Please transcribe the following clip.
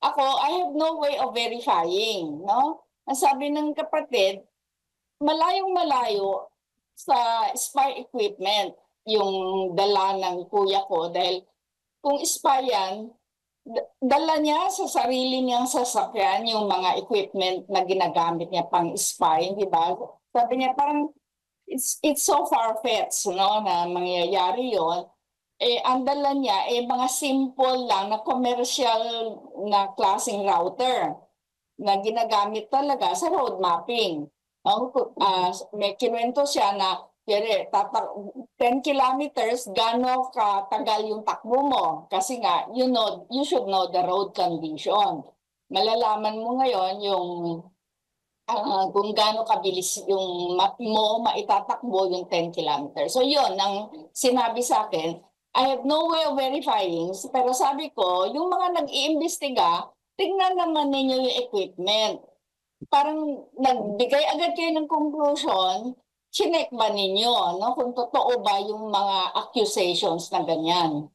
Ako, I have no way of verifying, no? Ang sabi ng kapatid, malayong-malayo sa spy equipment yung dala ng kuya ko dahil kung spy yan, dala niya sa sarili niyang sasakyan yung mga equipment na ginagamit niya pang spy, di ba? Sabi niya parang it's so far-fetched, no, na mangyayari yon. Eh, ang dala niya, eh, mga simple lang na commercial na klaseng router na ginagamit talaga sa road mapping. May kinuwento siya na kaya 10 kilometers, gano'n katagal yung takbo mo. Kasi nga, you should know the road condition. Malalaman mo ngayon yung kung gaano kabilis yung map mo maitatakbo yung 10 kilometers. So yun, ang sinabi sa akin, I have no way of verifying, pero sabi ko, yung mga nag-iimbestiga, tingnan naman ninyo yung equipment. Parang nagbigay agad kayo ng conclusion, chinek ba ninyo, no? Kung totoo ba yung mga accusations na ganyan.